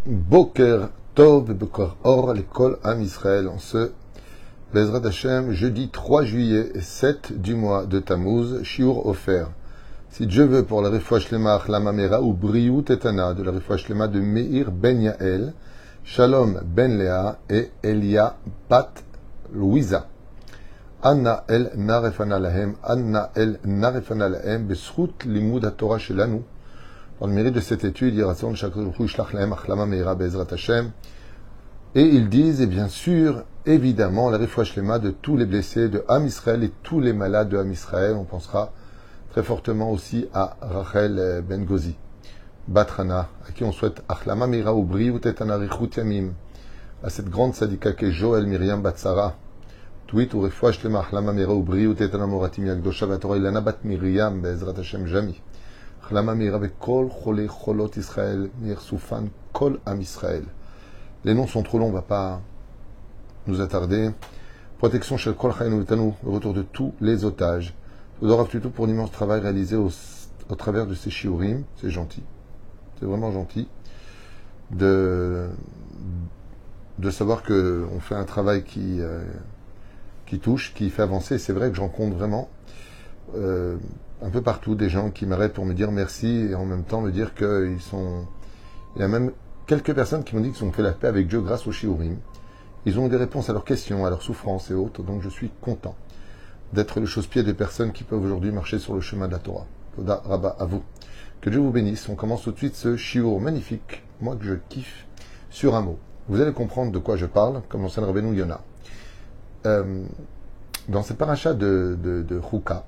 Boker Tov et Boker Or, l'école Am Israël, en ce Bezrat Hashem, jeudi 3 juillet et 7 du mois de Tammuz, Shiur offert. Si Dieu veut, pour la Refoua Shlema Achlama Mera ou Briut Etana, de la Refoua Shlema de Meir Ben Yael, Shalom Ben Léa et Elia Bat Louisa. Anna El Narefana Lahem, Anna El Narefana Lahem, Besrout Limud HaTorah Shelanu. Dans le mérite de cette étude, il y a chaque jour, Shlach Lahem Achlama Mera Bezrat Hashem. Et ils disent, et bien sûr, évidemment, la Refoua Shlema de tous les blessés de Am Israël et tous les malades de Am Israël. On pensera très fortement aussi à Rachel Ben Gozi, Batrana, à qui on souhaite Achlama Mera ou Briut Etana Richut Yamim, à cette grande sadika qui est Joël Myriam Batsara, Tweet ou Refoua Shlema Achlama Mera ou Briut Etana Moratim Yagdosha Vatorah Ilana Bat Miriam Bezrat Hashem Jami, Achlama Mera Bekol Chole Cholot Israël Mir Soufan Kol Am Israël. Les noms sont trop longs, on ne va pas nous attarder. Protection chez Kol Chaynu V'Tanu, le retour de tous les otages. Rav Tutu pour l'immense travail réalisé au travers de ces shiurim. C'est gentil. C'est vraiment gentil de savoir qu'on fait un travail qui touche, qui fait avancer. C'est vrai que j'en compte vraiment un peu partout des gens qui m'arrêtent pour me dire merci et en même temps me dire qu'ils sont... Il y a même quelques personnes qui m'ont dit qu'ils ont fait la paix avec Dieu grâce au shiurim. Ils ont eu des réponses à leurs questions, à leurs souffrances et autres. Donc je suis content d'être le chausse-pied des personnes qui peuvent aujourd'hui marcher sur le chemin de la Torah. Toda Rabba à vous. Que Dieu vous bénisse. On commence tout de suite ce shiur magnifique, moi que je kiffe, sur un mot. Vous allez comprendre de quoi je parle, comme l'enseigne Rabbeinu Yona. Dans cette paracha de Chouka,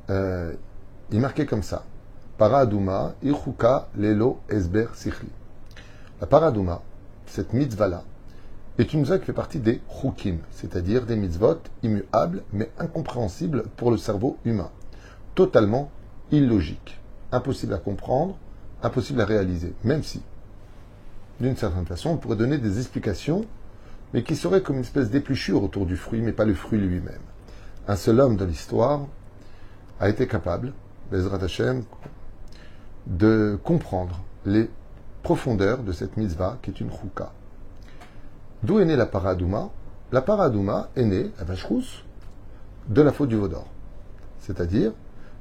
il marquait comme ça. Paradouma, Ichouka, Lelo, Esber, Sichli. La paradouma, cette mitzvah-là, est une mitzvah qui fait partie des choukim, c'est-à-dire des mitzvot immuables mais incompréhensibles pour le cerveau humain. Totalement illogique, impossible à comprendre, impossible à réaliser, même si, d'une certaine façon, on pourrait donner des explications, mais qui seraient comme une espèce d'épluchure autour du fruit, mais pas le fruit lui-même. Un seul homme de l'histoire a été capable, Bezrat Hashem, de comprendre les profondeurs de cette mitzvah qui est une chouka. D'où est née la paradouma? La paradouma est née, la vache rousse, de la faute du veau d'or. C'est-à-dire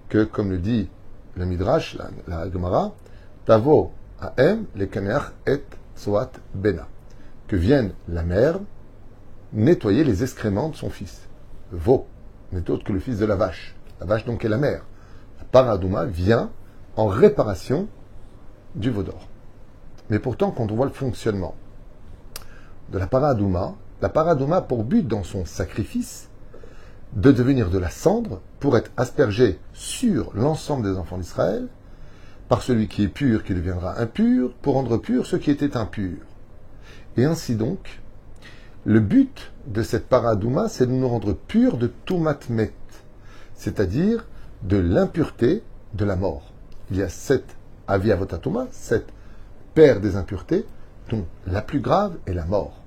que, comme le dit le Midrash, la Gemara, Tavo Aem le kaneach et soat bena, que vienne la mère nettoyer les excréments de son fils. Le veau n'est autre que le fils de la vache. La vache donc est la mère. La paradouma vient en réparation du veau d'or. Mais pourtant, quand on voit le fonctionnement de la paradouma a pour but dans son sacrifice de devenir de la cendre pour être aspergée sur l'ensemble des enfants d'Israël par celui qui est pur qui deviendra impur pour rendre pur ceux qui étaient impurs. Et ainsi donc, le but de cette paradouma, c'est de nous rendre purs de tout matmet, c'est-à-dire de l'impureté de la mort. Il y a 7 aviavotatuma, 7 pères des impuretés, dont la plus grave est la mort.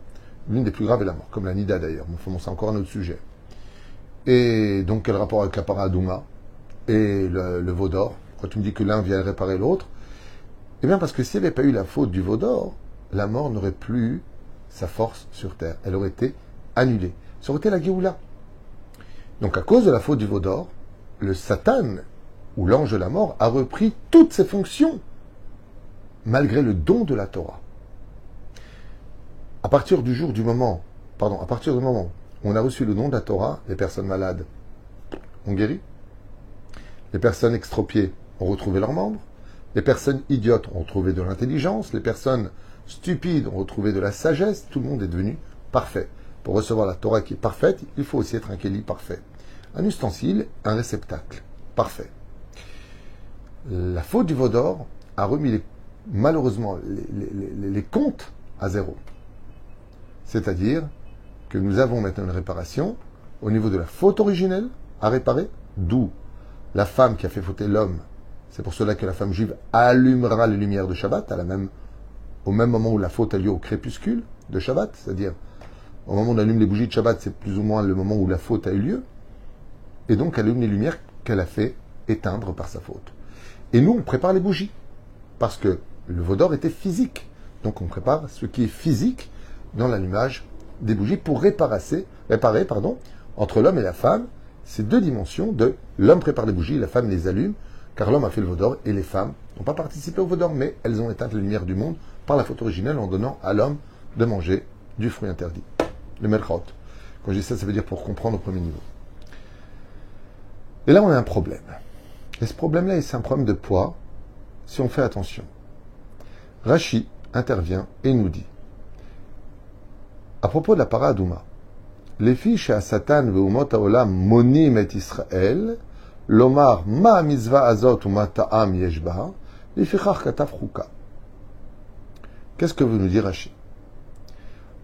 L'une des plus graves est la mort, comme la nida d'ailleurs. Bon, c'est encore un autre sujet. Et donc, quel rapport avec la paradouma et le veau d'or? Quand tu me dis que l'un vient réparer l'autre, eh bien parce que s'il n'y avait pas eu la faute du veau d'or, la mort n'aurait plus eu sa force sur terre. Elle aurait été annulée. Ça aurait été la Géoula. Donc, à cause de la faute du veau d'or, le Satan, ou l'ange de la mort, a repris toutes ses fonctions, malgré le don de la Torah. À partir du moment où on a reçu le don de la Torah, les personnes malades ont guéri, les personnes extropiées ont retrouvé leurs membres, les personnes idiotes ont retrouvé de l'intelligence, les personnes stupides ont retrouvé de la sagesse, tout le monde est devenu parfait. Pour recevoir la Torah qui est parfaite, il faut aussi être un kéli parfait. Un ustensile, un réceptacle parfait. La faute du veau d'or a remis malheureusement les comptes à zéro. C'est-à-dire que nous avons maintenant une réparation au niveau de la faute originelle à réparer, d'où la femme qui a fait fauter l'homme. C'est pour cela que la femme juive allumera les lumières de Shabbat au même moment où la faute a lieu au crépuscule de Shabbat, c'est-à-dire au moment où on allume les bougies de Shabbat, c'est plus ou moins le moment où la faute a eu lieu, et donc elle allume les lumières qu'elle a fait éteindre par sa faute. Et nous, on prépare les bougies, parce que le veau d'or était physique. Donc on prépare ce qui est physique dans l'allumage des bougies pour réparer, entre l'homme et la femme, ces deux dimensions de l'homme prépare les bougies, la femme les allume, car l'homme a fait le vaudor et les femmes n'ont pas participé au vaudor, mais elles ont éteint la lumière du monde par la faute originelle en donnant à l'homme de manger du fruit interdit, le melchot. Quand je dis ça, ça veut dire pour comprendre au premier niveau. Et là, on a un problème. Et ce problème-là, c'est un problème de poids, si on fait attention. Rashi intervient et nous dit, à propos de la paradouma, les filles chez Satan ve'umot haolam monim et Israël, lomar ma mitzvah azot ou ma ta'am yeshba, lefichach kataf chuka. Qu'est-ce que veut nous dire Rashi?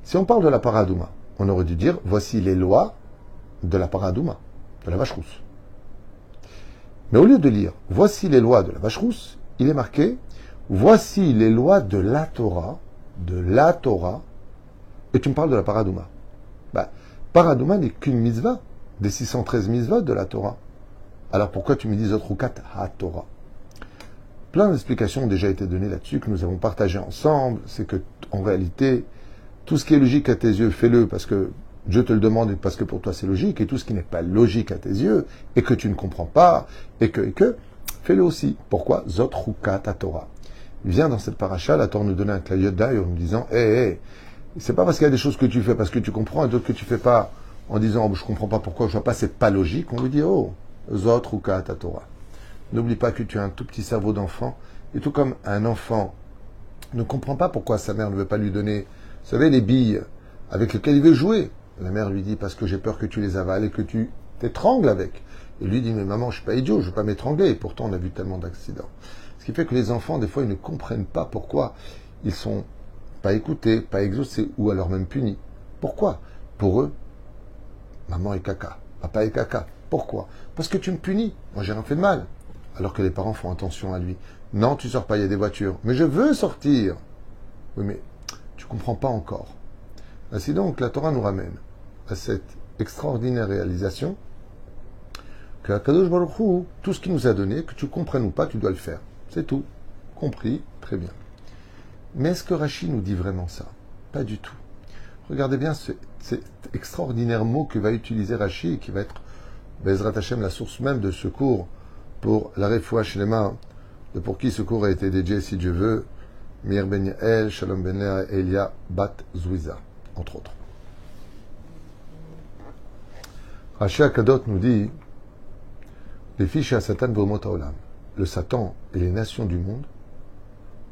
Si on parle de la paradouma, on aurait dû dire, voici les lois de la paradouma, de la vache rousse. Mais au lieu de lire, voici les lois de la vache rousse, il est marqué, voici les lois de la Torah, et tu me parles de la paradouma. Paradouma n'est qu'une mitzvah, des 613 mitzvahs de la Torah. Alors pourquoi tu me dis Zotrukat ha-Torah? Plein d'explications ont déjà été données là-dessus, que nous avons partagées ensemble. C'est que, en réalité, tout ce qui est logique à tes yeux, fais-le parce que Dieu te le demande et parce que pour toi c'est logique, et tout ce qui n'est pas logique à tes yeux, et que tu ne comprends pas, et que, fais-le aussi. Pourquoi? Zotrukat ha-Torah. Viens dans cette paracha, la Torah nous donnait un clavier d'œil en nous disant, c'est pas parce qu'il y a des choses que tu fais parce que tu comprends et d'autres que tu fais pas en disant je comprends pas pourquoi, je vois pas, c'est pas logique. On lui dit Zot Ruka ta Torah. N'oublie pas que tu as un tout petit cerveau d'enfant et tout comme un enfant ne comprend pas pourquoi sa mère ne veut pas lui donner, vous savez, les billes avec lesquelles il veut jouer. La mère lui dit parce que j'ai peur que tu les avales et que tu t'étrangles avec. Et lui dit mais maman, je suis pas idiot, je veux pas m'étrangler. Et pourtant on a vu tellement d'accidents. Ce qui fait que les enfants des fois ils ne comprennent pas pourquoi ils sont pas écoutés, pas exaucés, ou alors même punis. Pourquoi? Pour eux, maman est caca, papa est caca. Pourquoi? Parce que tu me punis. Moi, j'ai rien fait de mal. Alors que les parents font attention à lui. Non, tu sors pas, il y a des voitures. Mais je veux sortir. Oui, mais tu comprends pas encore. Ainsi donc, la Torah nous ramène à cette extraordinaire réalisation que Kadosh Baruch Hu, tout ce qu'il nous a donné, que tu comprennes ou pas, tu dois le faire. C'est tout. Compris? Très bien. Mais est-ce que Rashi nous dit vraiment ça? Pas du tout. Regardez bien cet extraordinaire mot que va utiliser Rashi et qui va être Bezrat Hashem, la source même de secours pour la Refoua Shlema, de pour qui ce cours a été dédié, si Dieu veut, Mir Ben Yael, Shalom Ben Lea, Elia Bat Zouiza, entre autres. Rashi Akadot nous dit les fiches à Satan Vomot Haolam, le Satan et les nations du monde,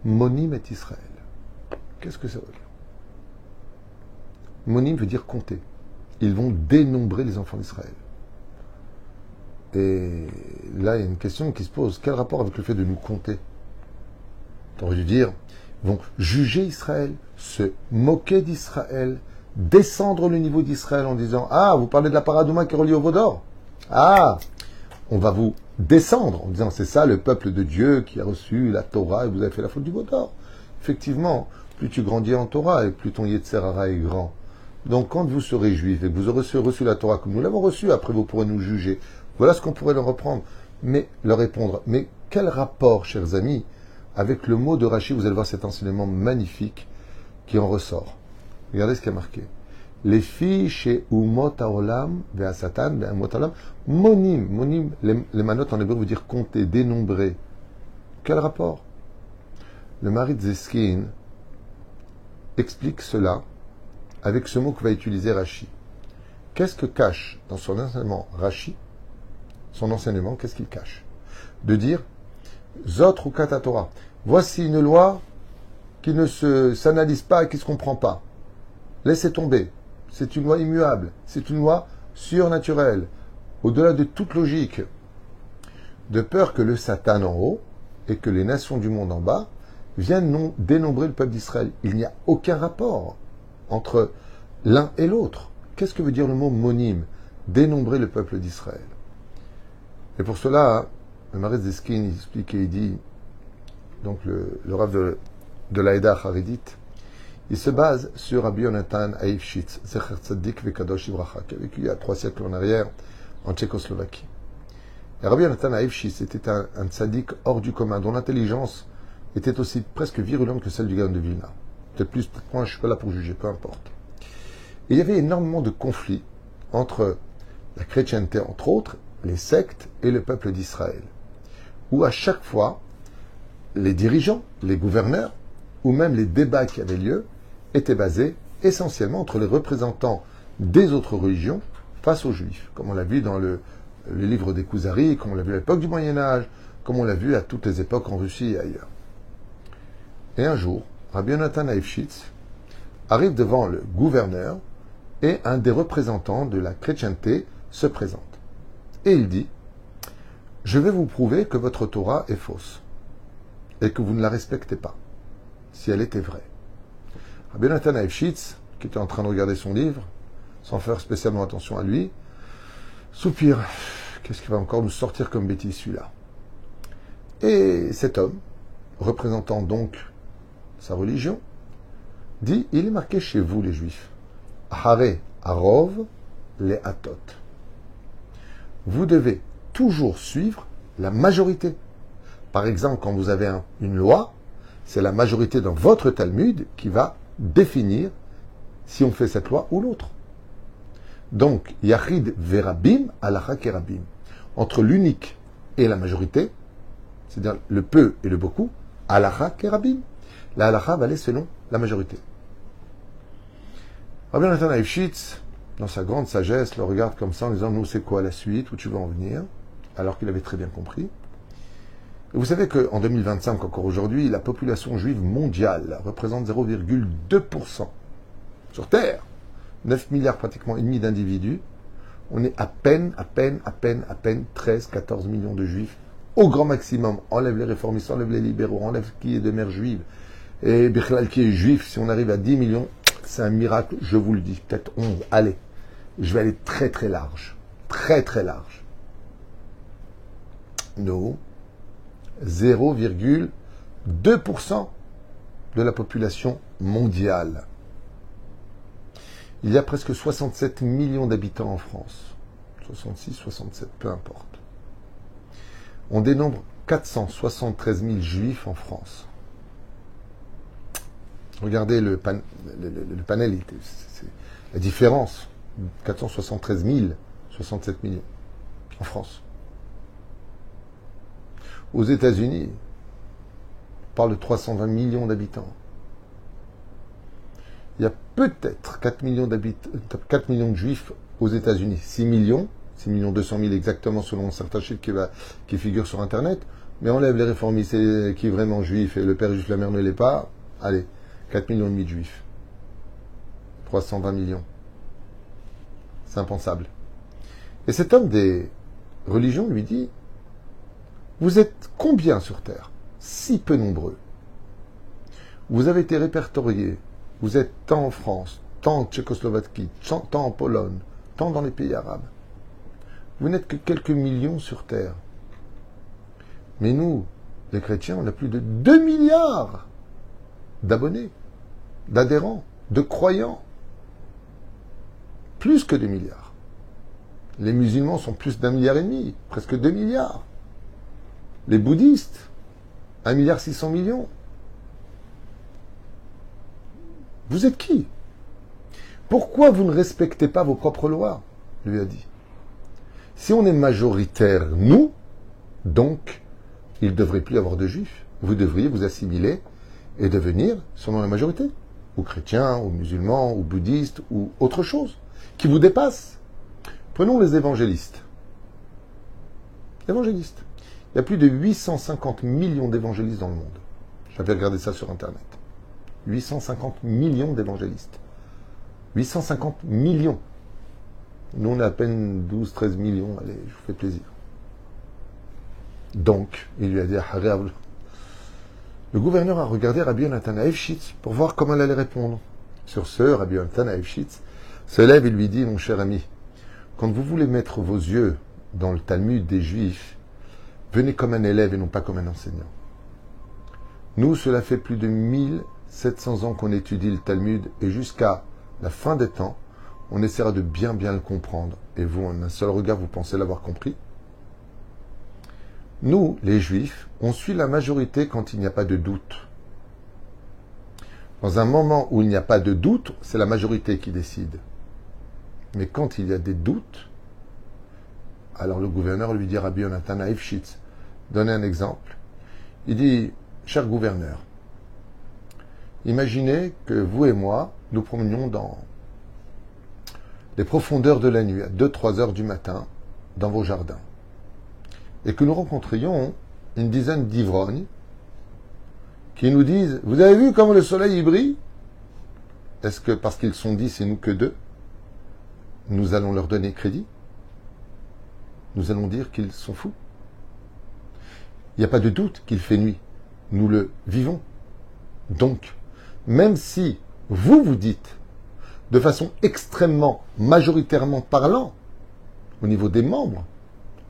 Monim et Israël. Qu'est-ce que ça veut dire? Monim veut dire compter. Ils vont dénombrer les enfants d'Israël. Et là, il y a une question qui se pose. Quel rapport avec le fait de nous compter? Tu aurais dû dire, ils vont juger Israël, se moquer d'Israël, descendre le niveau d'Israël en disant, ah, vous parlez de la paradouma qui est reliée au Vaudor? Ah, on va vous descendre en disant, c'est ça le peuple de Dieu qui a reçu la Torah et vous avez fait la faute du Vaudor. Effectivement, plus tu grandis en Torah et plus ton Yetzer Hara est grand. Donc quand vous serez juif et que vous aurez reçu la Torah comme nous l'avons reçue, après vous pourrez nous juger. Voilà ce qu'on pourrait leur reprendre, mais leur répondre. Mais quel rapport, chers amis, avec le mot de Rashi? Vous allez voir cet enseignement magnifique qui en ressort. Regardez ce qui est marqué. Les filles chez Umot Haolam, Vea Satan, Vea Umot Haolam, Monim, les manotes en hébreu veut dire compter, dénombrer. Quel rapport? Le mari de Zeskin explique cela avec ce mot que va utiliser Rashi. Qu'est-ce que cache dans son enseignement Rashi? Son enseignement, qu'est-ce qu'il cache? De dire Zot Rukat Torah. Voici une loi qui ne s'analyse pas et qui ne se comprend pas. Laissez tomber. C'est une loi immuable. C'est une loi surnaturelle, au-delà de toute logique. De peur que le Satan en haut et que les nations du monde en bas viennent dénombrer le peuple d'Israël. Il n'y a aucun rapport entre l'un et l'autre. Qu'est-ce que veut dire le mot monim? Dénombrer le peuple d'Israël. Et pour cela, le Marais Zeskin il explique et il dit, donc le rav de l'Aïda Haridite, il se base sur Rabbi Yonatan Aïfshitz, Zecher Tzadik Vekadosh Ibracha, qui a vécu il y a 3 siècles en arrière en Tchécoslovaquie. Et Rabbi Yonatan Aïfshitz était un tzaddik hors du commun, dont l'intelligence était aussi presque virulente que celle du Gaon de Vilna. peut-être plus, peut-être moins, je ne suis pas là pour juger, peu importe. Et il y avait énormément de conflits entre la chrétienté, entre autres, les sectes et le peuple d'Israël, où à chaque fois, les dirigeants, les gouverneurs, ou même les débats qui avaient lieu, étaient basés essentiellement entre les représentants des autres religions face aux Juifs, comme on l'a vu dans le livre des Kuzari, comme on l'a vu à l'époque du Moyen-Âge, comme on l'a vu à toutes les époques en Russie et ailleurs. Et un jour, Rabbi Yonatan Leibovitz arrive devant le gouverneur et un des représentants de la chrétienté se présente. Et il dit, « Je vais vous prouver que votre Torah est fausse et que vous ne la respectez pas, si elle était vraie. » Rabbi Yonatan Leibovitz, qui était en train de regarder son livre, sans faire spécialement attention à lui, soupire. Qu'est-ce qu'il va encore nous sortir comme bêtise celui-là? Et cet homme, représentant donc sa religion, dit, il est marqué chez vous les Juifs, Hare Arov les Atot. Vous devez toujours suivre la majorité. Par exemple, quand vous avez une loi, c'est la majorité dans votre Talmud qui va définir si on fait cette loi ou l'autre. Donc, Yachid verabim alacha kerabim. Entre l'unique et la majorité, c'est-à-dire le peu et le beaucoup, alacha kerabim. La halacha va aller selon la majorité. Rabbi Yonatan Leibovitz, dans sa grande sagesse, le regarde comme ça en disant, nous c'est quoi la suite, où tu veux en venir, alors qu'il avait très bien compris. Et vous savez qu'en 2025, encore aujourd'hui, la population juive mondiale représente 0,2% sur Terre. 9 milliards pratiquement et demi d'individus. On est à peine 13, 14 millions de juifs. Au grand maximum, enlève les réformistes, enlève les libéraux, enlève qui est de mère juive. Et Bichlal qui est juif, si on arrive à 10 millions, c'est un miracle, je vous le dis. Peut-être 11. Allez, je vais aller très très large. Très très large. Nous, 0,2% de la population mondiale. Il y a presque 67 millions d'habitants en France. 66, 67, peu importe. On dénombre 473 000 juifs en France. Regardez le panel, c'est la différence. 473 000, 67 millions en France. Aux États-Unis, on parle de 320 millions d'habitants. Il y a peut-être 4 millions de juifs aux États-Unis. 6 millions 200 000 exactement selon certains chiffres qui figurent sur Internet. Mais enlève les réformistes qui est vraiment juif et le père juif, la mère ne l'est pas. Allez, 4 millions et demi de juifs. 320 millions. C'est impensable. Et cet homme des religions lui dit, vous êtes combien sur Terre? Si peu nombreux. Vous avez été répertoriés. Vous êtes tant en France, tant en Tchécoslovaquie, tant en Pologne, tant dans les pays arabes. Vous n'êtes que quelques millions sur Terre. Mais nous, les chrétiens, on a plus de 2 milliards d'abonnés, d'adhérents, de croyants. Plus que 2 milliards. Les musulmans sont plus d'1,5 milliard, presque 2 milliards. Les bouddhistes, 1,6 milliard. Vous êtes qui? Pourquoi vous ne respectez pas vos propres lois? Lui a dit. Si on est majoritaire, nous, donc, il ne devrait plus y avoir de juifs. Vous devriez vous assimiler et devenir selon la majorité. Ou chrétiens, ou musulmans, ou bouddhistes, ou autre chose, qui vous dépasse. Prenons les évangélistes. Évangélistes. Il y a plus de 850 millions d'évangélistes dans le monde. J'avais regardé ça sur Internet. 850 millions d'évangélistes. 850 millions. Nous, on a à peine 12, 13 millions. Allez, je vous fais plaisir. Donc, il lui a dit à Harab. Le gouverneur a regardé Rabbi Yonatan Leibovitz pour voir comment elle allait répondre. Sur ce, Rabbi Yonatan Leibovitz se lève et lui dit, mon cher ami, quand vous voulez mettre vos yeux dans le Talmud des Juifs, venez comme un élève et non pas comme un enseignant. Nous, cela fait plus de 1700 ans qu'on étudie le Talmud et jusqu'à la fin des temps, on essaiera de bien le comprendre. Et vous, en un seul regard, vous pensez l'avoir compris? Nous, les Juifs, on suit la majorité quand il n'y a pas de doute. Dans un moment où il n'y a pas de doute, c'est la majorité qui décide. Mais quand il y a des doutes, alors le gouverneur lui dit, Rabbi Yonatan Aifshitz, donnez un exemple. Il dit, cher gouverneur, imaginez que vous et moi, nous promenions dans les profondeurs de la nuit, à 2-3 heures du matin, dans vos jardins, et que nous rencontrions une dizaine d'ivrognes qui nous disent, vous avez vu comment le soleil y brille? Est-ce que parce qu'ils sont 10 et nous que 2, nous allons leur donner crédit? Nous allons dire qu'ils sont fous? Il n'y a pas de doute qu'il fait nuit. Nous le vivons. Donc, même si vous vous dites, de façon extrêmement, majoritairement parlant, au niveau des membres,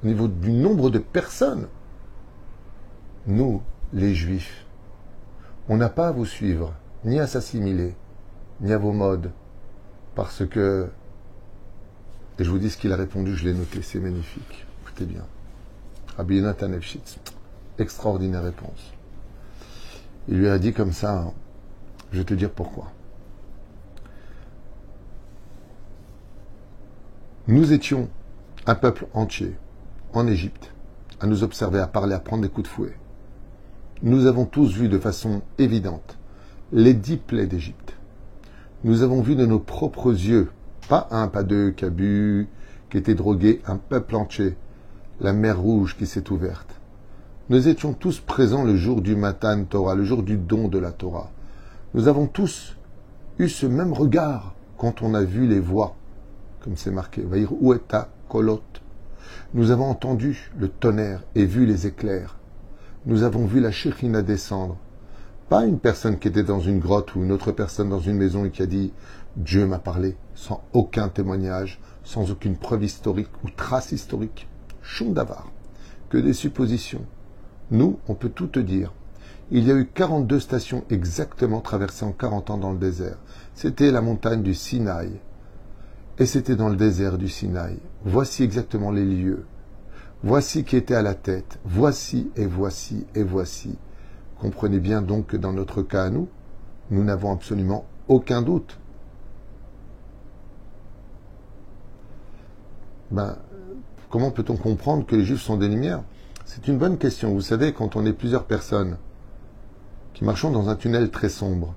au niveau du nombre de personnes, nous, les Juifs, on n'a pas à vous suivre, ni à s'assimiler, ni à vos modes, parce que, et je vous dis ce qu'il a répondu, je l'ai noté, c'est magnifique. Écoutez bien. Rabbi Yonatan Aifshitz, extraordinaire réponse. Il lui a dit comme ça, je vais te dire pourquoi. Nous étions un peuple entier en Égypte, à nous observer, à parler, à prendre des coups de fouet. Nous avons tous vu de façon évidente les 10 plaies d'Égypte. Nous avons vu de nos propres yeux, pas un, pas deux, qui a bu, qui était drogué, un peuple entier, la mer Rouge qui s'est ouverte. Nous étions tous présents le jour du Matan Torah, le jour du don de la Torah. Nous avons tous eu ce même regard quand on a vu les voix, comme c'est marqué, Vaïr Ueta Kolot. Nous avons entendu le tonnerre et vu les éclairs. Nous avons vu la Shekhina descendre. Pas une personne qui était dans une grotte ou une autre personne dans une maison et qui a dit « Dieu m'a parlé » sans aucun témoignage, sans aucune preuve historique ou trace historique. Shum davar. Que des suppositions. Nous, on peut tout te dire. Il y a eu 42 stations exactement traversées en 40 ans dans le désert. C'était la montagne du Sinaï. Et c'était dans le désert du Sinaï. Voici exactement les lieux. Voici qui était à la tête. Voici et voici et voici. Comprenez bien donc que dans notre cas à nous, nous n'avons absolument aucun doute. Comment peut-on comprendre que les Juifs sont des lumières? C'est une bonne question. Vous savez, quand on est plusieurs personnes qui marchons dans un tunnel très sombre,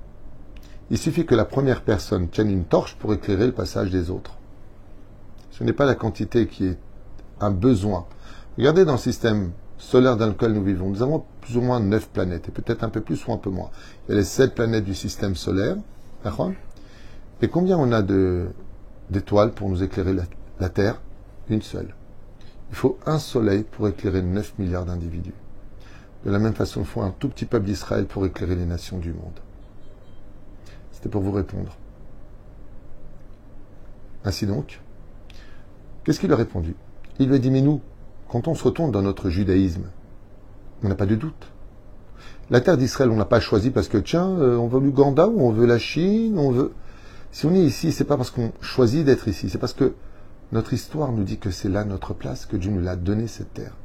il suffit que la première personne tienne une torche pour éclairer le passage des autres. Ce n'est pas la quantité qui est un besoin. Regardez dans le système solaire dans lequel nous vivons. Nous avons plus ou moins 9 planètes, et peut-être un peu plus ou un peu moins. Il y a les 7 planètes du système solaire. Et combien on a d'étoiles pour nous éclairer la Terre? Une seule. Il faut un soleil pour éclairer 9 milliards d'individus. De la même façon, il faut un tout petit peuple d'Israël pour éclairer les nations du monde. C'était pour vous répondre. Ainsi donc, qu'est-ce qu'il a répondu? Il lui a dit, mais nous, quand on se retourne dans notre judaïsme, on n'a pas de doute. La terre d'Israël, on n'a pas choisi parce que, tiens, on veut l'Ouganda ou on veut la Chine, on veut... Si on est ici, c'est pas parce qu'on choisit d'être ici, c'est parce que notre histoire nous dit que c'est là notre place, que Dieu nous l'a donné cette terre.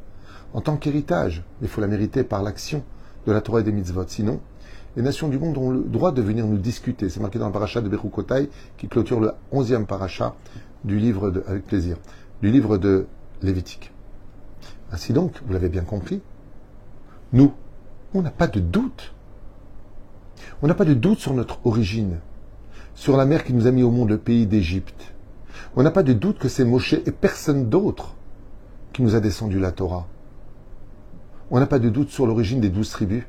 En tant qu'héritage, il faut la mériter par l'action de la Torah et des mitzvot. Sinon, les nations du monde ont le droit de venir nous discuter. C'est marqué dans le paracha de Bechukotai, qui clôture le 11e paracha du livre de, avec plaisir, du livre de Lévitique. Ainsi donc, vous l'avez bien compris, nous, on n'a pas de doute. On n'a pas de doute sur notre origine, sur la mer qui nous a mis au monde, le pays d'Égypte. On n'a pas de doute que c'est Moshe et personne d'autre qui nous a descendu la Torah. On n'a pas de doute sur l'origine des 12 tribus,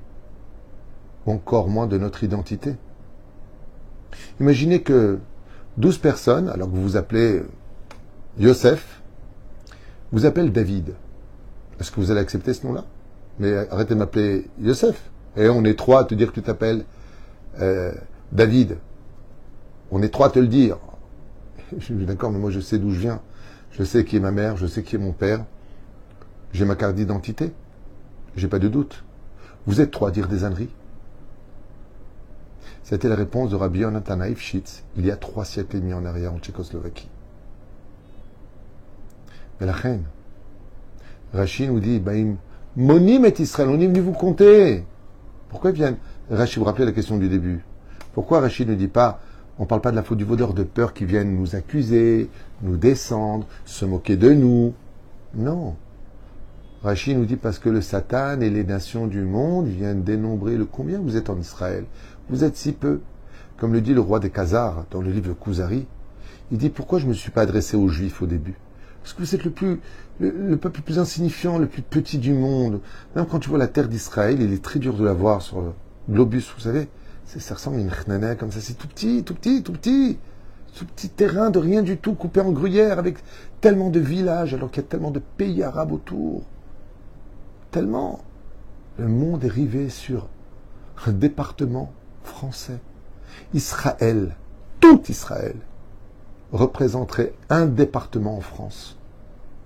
ou encore moins de notre identité. Imaginez que 12 personnes, alors que vous vous appelez Yosef, vous appellent David. Est-ce que vous allez accepter ce nom-là? Mais arrêtez de m'appeler Yosef. Et on est 3 à te dire que tu t'appelles David. On est 3 à te le dire. Je suis d'accord, mais moi je sais d'où je viens. Je sais qui est ma mère, je sais qui est mon père. J'ai ma carte d'identité. J'ai pas de doute. Vous êtes 3 à dire des âneries. C'était la réponse de Rabbi Yonatan Aifshitz il y a 3 siècles et demi en arrière en Tchécoslovaquie. Mais la reine, Rashi nous dit, Monim et Israël, on est venu vous compter. Pourquoi ils viennent? Rashi, vous rappelez la question du début. Pourquoi Rachid ne dit pas, on ne parle pas de la faute du vaudor de peur qu'ils viennent nous accuser, nous descendre, se moquer de nous? Non. Rachid nous dit parce que le Satan et les nations du monde viennent dénombrer le combien vous êtes en Israël. Vous êtes si peu. Comme le dit le roi des Khazars dans le livre de Kuzari, il dit pourquoi je ne me suis pas adressé aux Juifs au début? Parce que vous êtes le peuple le plus insignifiant, le plus petit du monde. Même quand tu vois la terre d'Israël, il est très dur de la voir sur le globus, vous savez. Ça ressemble à une chnana comme ça, c'est tout petit, tout petit, tout petit. Ce petit terrain de rien du tout, coupé en gruyère, avec tellement de villages, alors qu'il y a tellement de pays arabes autour. Tellement. Le monde est rivé sur un département français. Israël, tout Israël, représenterait un département en France.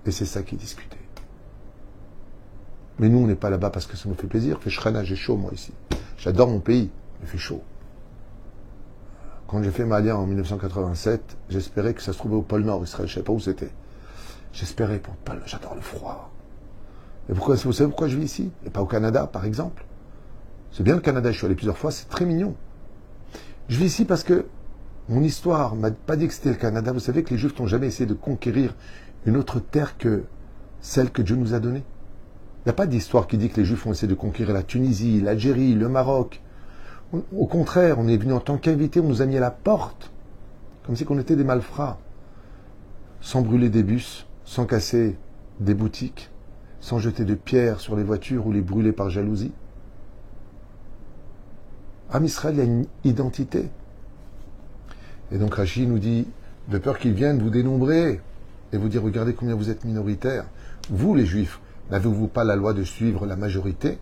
Et c'est ça qui est discuté. Mais nous, on n'est pas là-bas parce que ça nous fait plaisir. Il fait shrana, j'ai chaud moi ici. J'adore mon pays, il fait chaud. Quand j'ai fait ma Aliyah en 1987, j'espérais que ça se trouvait au pôle Nord, Israël, je ne savais pas où c'était. J'espérais pour le pôle, j'adore le froid. Et pourquoi, vous savez pourquoi je vis ici? Et pas au Canada, par exemple? C'est bien le Canada, je suis allé plusieurs fois, c'est très mignon. Je vis ici parce que mon histoire m'a pas dit que c'était le Canada. Vous savez que les Juifs n'ont jamais essayé de conquérir une autre terre que celle que Dieu nous a donnée. Il n'y a pas d'histoire qui dit que les Juifs ont essayé de conquérir la Tunisie, l'Algérie, le Maroc. Au contraire, on est venu en tant qu'invités, on nous a mis à la porte, comme si on était des malfrats, sans brûler des bus, sans casser des boutiques, sans jeter de pierres sur les voitures ou les brûler par jalousie. Am Israël, il y a une identité. Et donc Rachid nous dit, de peur qu'ils viennent vous dénombrer et vous dire, regardez combien vous êtes minoritaires. Vous, les Juifs, n'avez-vous pas la loi de suivre la majorité?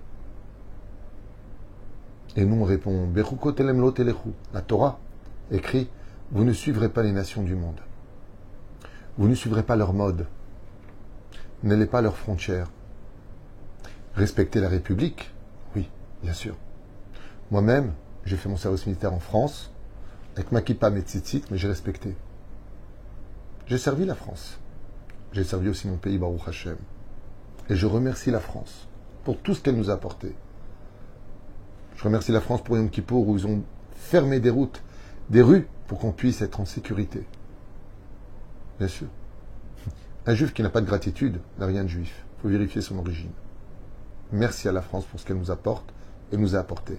Et nous, on répond, Bechuko telem lo telechu. La Torah écrit, vous ne suivrez pas les nations du monde. Vous ne suivrez pas leur mode. N'allez pas leurs frontières. Respectez la République? Oui, bien sûr. Moi-même, j'ai fait mon service militaire en France, avec ma kippa, mes tzitzit, mais j'ai respecté. J'ai servi la France. J'ai servi aussi mon pays, Baruch Hashem. Et je remercie la France pour tout ce qu'elle nous a apporté. Je remercie la France pour Yom Kippour où ils ont fermé des routes, des rues, pour qu'on puisse être en sécurité. Bien sûr. Un juif qui n'a pas de gratitude n'a rien de juif. Il faut vérifier son origine. Merci à la France pour ce qu'elle nous apporte et nous a apporté.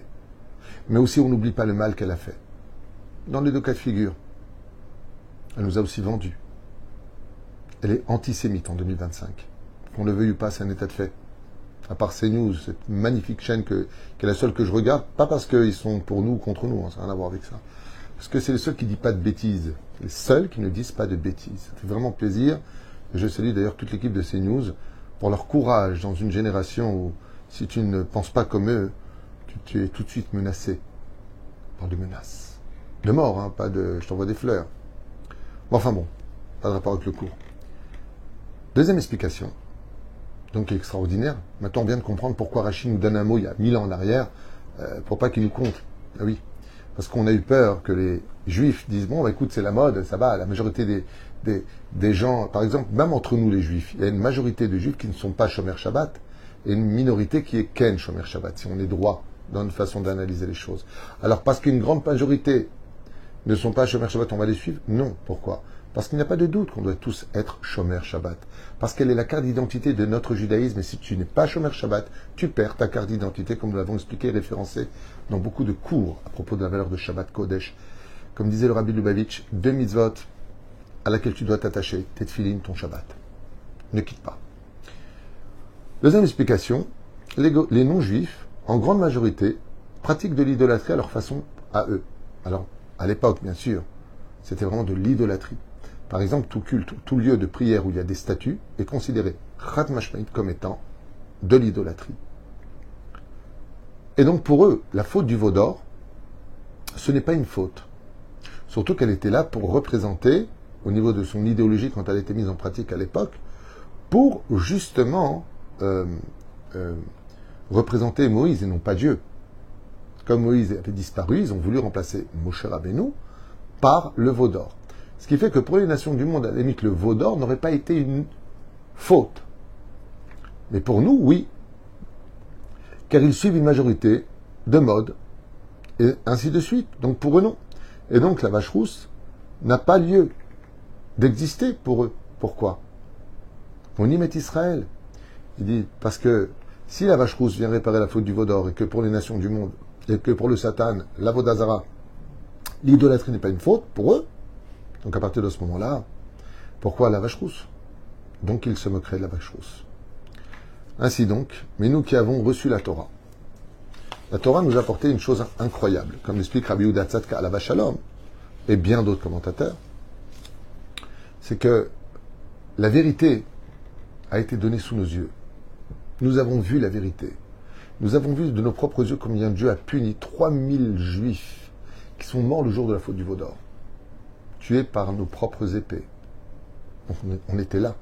Mais aussi, on n'oublie pas le mal qu'elle a fait. Dans les deux cas de figure, elle nous a aussi vendus. Elle est antisémite en 2025. Qu'on le veuille ou pas, c'est un état de fait. À part CNews, cette magnifique chaîne qui est la seule que je regarde, pas parce qu'ils sont pour nous ou contre nous, ça n'a rien à voir avec ça. Parce que c'est le seul qui ne dit pas de bêtises. Les seuls qui ne disent pas de bêtises. Ça fait vraiment plaisir. Et je salue d'ailleurs toute l'équipe de CNews pour leur courage dans une génération où, si tu ne penses pas comme eux, tu es tout de suite menacé. On parle de menaces. De mort, hein, pas de je t'envoie des fleurs. Bon, enfin bon, pas de rapport avec le cours. Deuxième explication, donc qui est extraordinaire. Maintenant, on vient de comprendre pourquoi Rachid nous donne un mot il y a 1000 ans en arrière, pour pas qu'il nous compte. Ah oui, parce qu'on a eu peur que les Juifs disent, bon, bah, écoute, c'est la mode, ça va, la majorité des gens, par exemple, même entre nous les Juifs, il y a une majorité de Juifs qui ne sont pas Shomer Shabbat, et une minorité qui est Ken Shomer Shabbat, si on est droit dans une façon d'analyser les choses. Alors, parce qu'une grande majorité ne sont pas Shomer Shabbat, on va les suivre? Non. Pourquoi? Parce qu'il n'y a pas de doute qu'on doit tous être Shomer Shabbat. Parce qu'elle est la carte d'identité de notre judaïsme. Et si tu n'es pas Shomer Shabbat, tu perds ta carte d'identité, comme nous l'avons expliqué et référencé dans beaucoup de cours à propos de la valeur de Shabbat Kodesh. Comme disait le Rabbi Lubavitch, 2 mitzvot à laquelle tu dois t'attacher, tes tefilin, ton Shabbat. Ne quitte pas. Deuxième explication, les non-juifs, en grande majorité, pratiquent de l'idolâtrie à leur façon à eux. Alors, à l'époque, bien sûr, c'était vraiment de l'idolâtrie. Par exemple, tout culte, tout lieu de prière où il y a des statues est considéré Khat Mashmaït comme étant de l'idolâtrie. Et donc pour eux, la faute du veau d'or, ce n'est pas une faute. Surtout qu'elle était là pour représenter, au niveau de son idéologie quand elle a été mise en pratique à l'époque, pour justement représenter Moïse et non pas Dieu. Comme Moïse avait disparu, ils ont voulu remplacer Moshe Rabbeinu par le veau d'or. Ce qui fait que pour les nations du monde, à la limite, le veau d'or n'aurait pas été une faute. Mais pour nous, oui. Car ils suivent une majorité de mode et ainsi de suite. Donc pour eux, non. Et donc la vache rousse n'a pas lieu d'exister pour eux. Pourquoi? On y met Israël. Il dit, parce que si la vache rousse vient réparer la faute du veau d'or, et que pour les nations du monde, et que pour le Satan, la Vodazara, l'idolâtrie n'est pas une faute pour eux, donc à partir de ce moment-là, pourquoi la vache rousse? Donc ils se moqueraient de la vache rousse. Ainsi donc, mais nous qui avons reçu la Torah nous a apporté une chose incroyable, comme l'explique Rabbi Yehuda Tzadka à la vache Shalom, et bien d'autres commentateurs, c'est que la vérité a été donnée sous nos yeux. Nous avons vu la vérité. Nous avons vu de nos propres yeux combien Dieu a puni 3000 juifs qui sont morts le jour de la faute du veau d'or, tués par nos propres épées. On était là.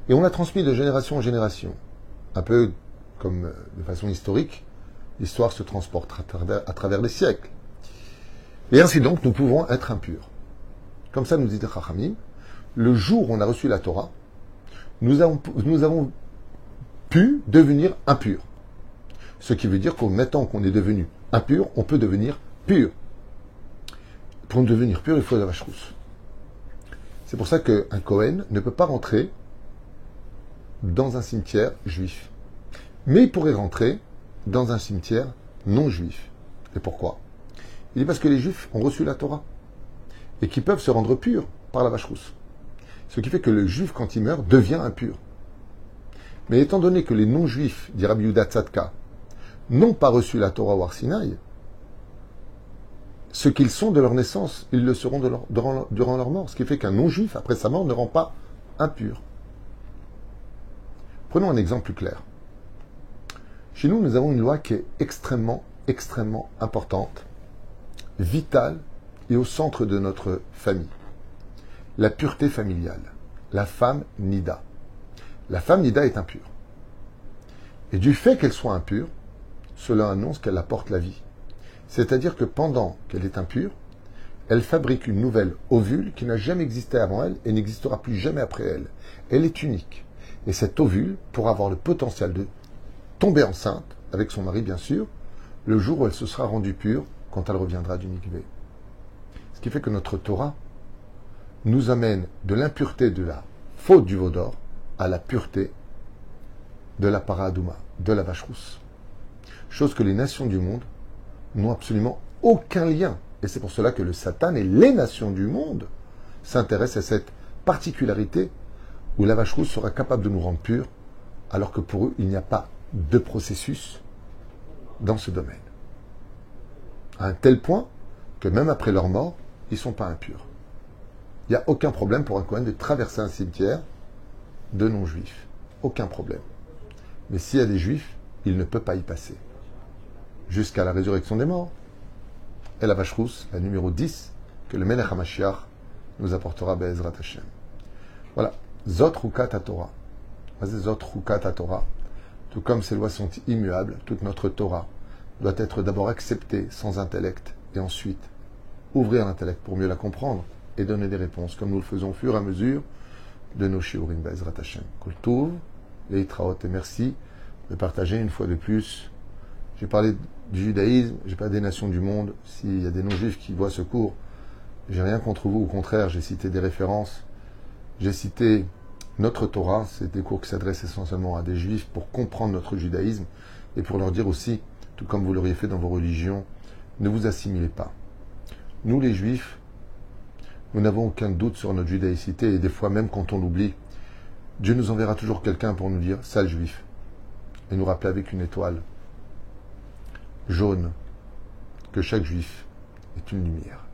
Et on l'a transmis de génération en génération. Un peu comme de façon historique, l'histoire se transporte à travers les siècles. Et ainsi donc, nous pouvons être impurs. Comme ça, nous dit Chachamim, le jour où on a reçu la Torah, nous avons pu devenir impurs. Ce qui veut dire qu'en mettant qu'on est devenu impur, on peut devenir pur. Pour devenir pur, il faut la vache rousse. C'est pour ça qu'un Kohen ne peut pas rentrer dans un cimetière juif. Mais il pourrait rentrer dans un cimetière non juif. Et pourquoi? Il dit parce que les juifs ont reçu la Torah et qu'ils peuvent se rendre purs par la vache rousse. Ce qui fait que le juif, quand il meurt, devient impur. Mais étant donné que les non-juifs, dit Rabbi Yehuda Tzadka, n'ont pas reçu la Torah au Har Sinaï, ce qu'ils sont de leur naissance, ils le seront durant leur mort. Ce qui fait qu'un non-juif, après sa mort, ne rend pas impur. Prenons un exemple plus clair. Chez nous, nous avons une loi qui est extrêmement, extrêmement importante, vitale et au centre de notre famille. La pureté familiale. La femme Nida. La femme Nida est impure. Et du fait qu'elle soit impure, cela annonce qu'elle apporte la vie. C'est-à-dire que pendant qu'elle est impure, elle fabrique une nouvelle ovule qui n'a jamais existé avant elle et n'existera plus jamais après elle. Elle est unique. Et cet ovule pourra avoir le potentiel de tomber enceinte, avec son mari bien sûr, le jour où elle se sera rendue pure, quand elle reviendra du mikvé. Ce qui fait que notre Torah nous amène de l'impureté de la faute du veau d'or à la pureté de la paradouma, de la vache rousse. Chose que les nations du monde n'ont absolument aucun lien. Et c'est pour cela que le Satan et les nations du monde s'intéressent à cette particularité où la vache rousse sera capable de nous rendre purs, alors que pour eux, il n'y a pas de processus dans ce domaine. À un tel point que même après leur mort, ils ne sont pas impurs. Il n'y a aucun problème pour un Kohen de traverser un cimetière de non-juifs. Aucun problème. Mais s'il y a des juifs, il ne peut pas y passer. Jusqu'à la résurrection des morts. Et la vache rousse, la numéro 10, que le Melech HaMashiach nous apportera Be'ezrat Hashem. Voilà. Zot Rukat Torah. Zot Rukat Torah. Tout comme ces lois sont immuables, toute notre Torah doit être d'abord acceptée sans intellect et ensuite ouvrir l'intellect pour mieux la comprendre et donner des réponses, comme nous le faisons au fur et à mesure de nos shiurim Be'ezrat Hashem. Kol Tov, Leitraot, et merci de partager une fois de plus. J'ai parlé du judaïsme, j'ai parlé des nations du monde. S'il y a des non-juifs qui voient ce cours, j'ai rien contre vous, au contraire, j'ai cité des références. J'ai cité notre Torah, c'est des cours qui s'adressent essentiellement à des juifs pour comprendre notre judaïsme et pour leur dire aussi, tout comme vous l'auriez fait dans vos religions, ne vous assimilez pas. Nous les juifs, nous n'avons aucun doute sur notre judaïcité et des fois même quand on l'oublie, Dieu nous enverra toujours quelqu'un pour nous dire « sale juif » et nous rappeler avec une étoile jaune que chaque juif est une lumière.